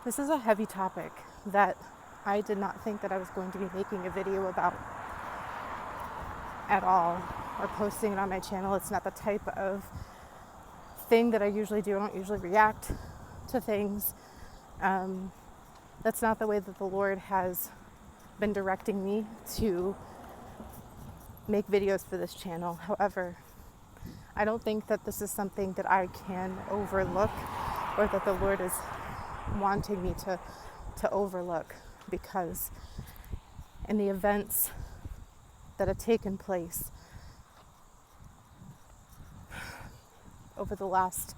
This is a heavy topic that I did not think that I was going to be making a video about at all, or posting it on my channel. It's not the type of thing that I usually do. I don't usually react to things. That's not the way that the Lord has been directing me to make videos for this channel. However, I don't think that this is something that I can overlook, or that the Lord is wanting me to overlook, because in the events that have taken place over the last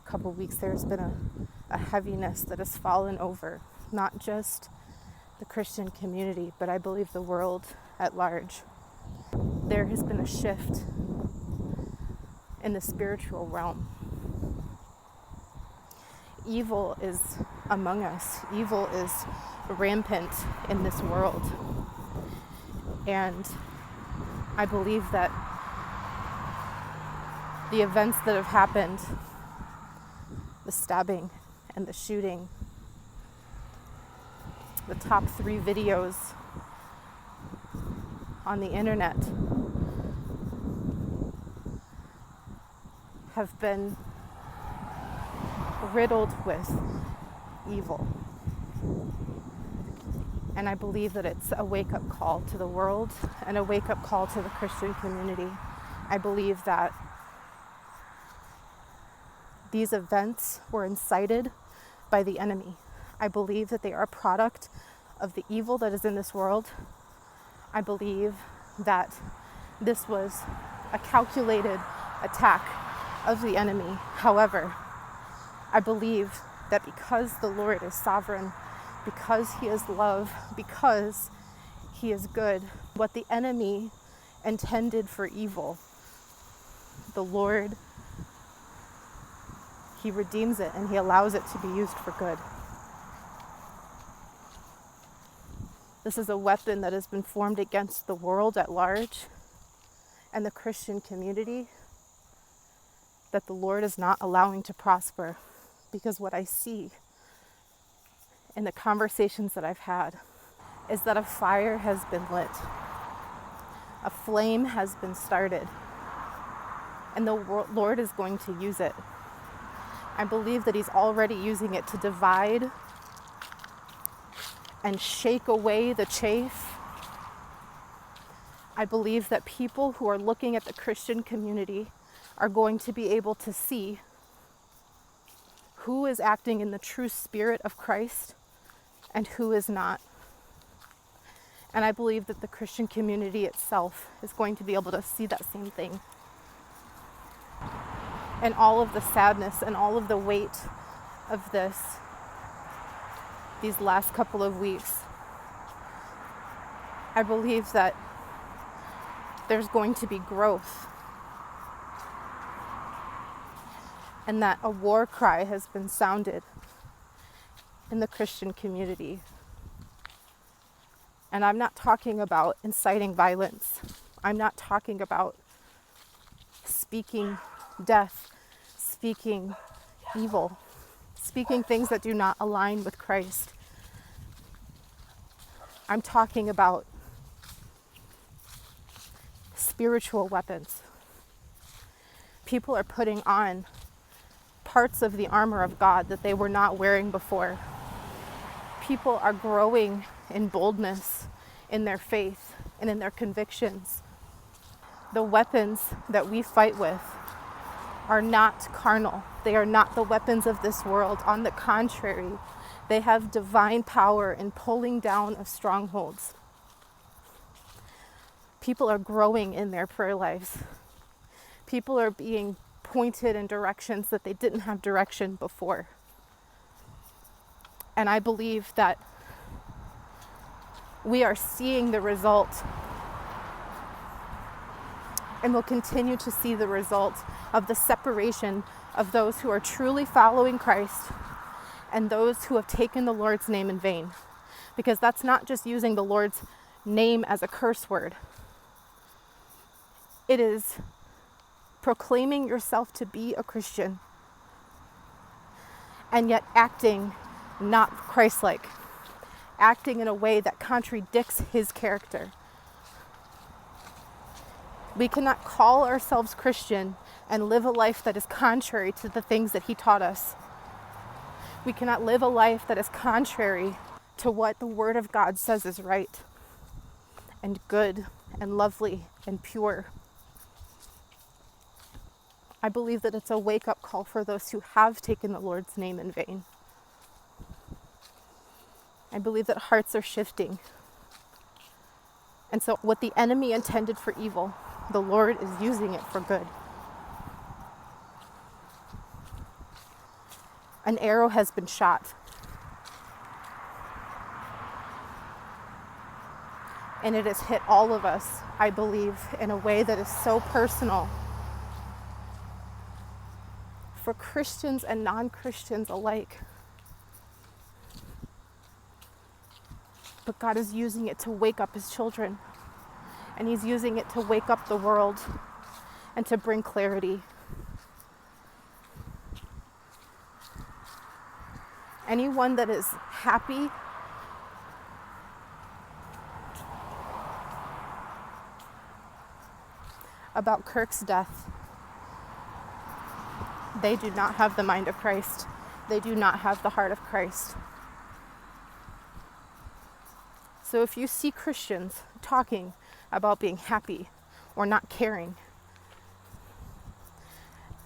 couple weeks, there's been a heaviness that has fallen over not just the Christian community, but I believe the world at large. There has been a shift in the spiritual realm. Evil is among us. Evil is rampant in this world. And I believe that the events that have happened, the stabbing and the shooting, the top 3 videos on the internet have been riddled with evil. And I believe that it's a wake-up call to the world and a wake-up call to the Christian community. I believe that these events were incited by the enemy. I believe that they are a product of the evil that is in this world. I believe that this was a calculated attack of the enemy. However, I believe that because the Lord is sovereign, because He is love, because He is good, what the enemy intended for evil, the Lord, He redeems it and He allows it to be used for good. This is a weapon that has been formed against the world at large and the Christian community that the Lord is not allowing to prosper. Because what I see in the conversations that I've had is that a fire has been lit. A flame has been started. And the Lord is going to use it. I believe that He's already using it to divide and shake away the chaff. I believe that people who are looking at the Christian community are going to be able to see who is acting in the true spirit of Christ and who is not. And I believe that the Christian community itself is going to be able to see that same thing. And all of the sadness and all of the weight of these last couple of weeks, I believe that there's going to be growth. And that a war cry has been sounded in the Christian community. And I'm not talking about inciting violence. I'm not talking about speaking death, speaking evil, speaking things that do not align with Christ. I'm talking about spiritual weapons. People are putting on parts of the armor of God that they were not wearing before. People are growing in boldness in their faith and in their convictions. The weapons that we fight with are not carnal. They are not the weapons of this world. On the contrary, they have divine power in pulling down of strongholds. People are growing in their prayer lives. People are being pointed in directions that they didn't have direction before. And I believe that we are seeing the result, and will continue to see the result of the separation of those who are truly following Christ and those who have taken the Lord's name in vain. Because that's not just using the Lord's name as a curse word. It is proclaiming yourself to be a Christian and yet acting not Christ-like, acting in a way that contradicts his character. We cannot call ourselves Christian and live a life that is contrary to the things that he taught us. We cannot live a life that is contrary to what the Word of God says is right and good and lovely and pure. I believe that it's a wake-up call for those who have taken the Lord's name in vain. I believe that hearts are shifting. And so what the enemy intended for evil, the Lord is using it for good. An arrow has been shot. And it has hit all of us, I believe, in a way that is so personal. For Christians and non-Christians alike. But God is using it to wake up his children. And he's using it to wake up the world and to bring clarity. Anyone that is happy about KIRK's death, they do not have the mind of Christ. They do not have the heart of Christ. So if you see Christians talking about being happy or not caring,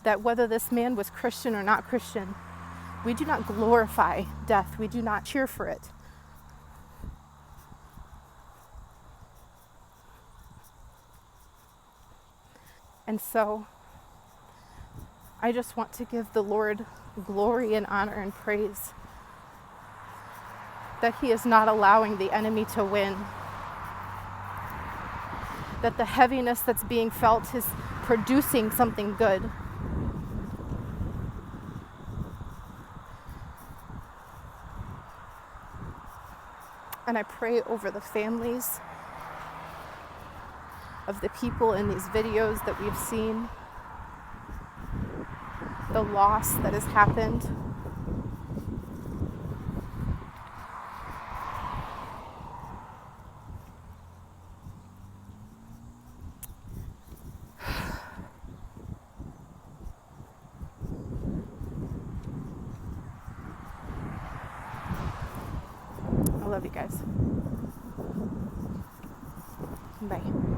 that whether this man was Christian or not Christian, we do not glorify death. We do not cheer for it. And so I just want to give the Lord glory and honor and praise that he is not allowing the enemy to win. That the heaviness that's being felt is producing something good. And I pray over the families of the people in these videos that we've seen, the loss that has happened. I love you guys. Bye.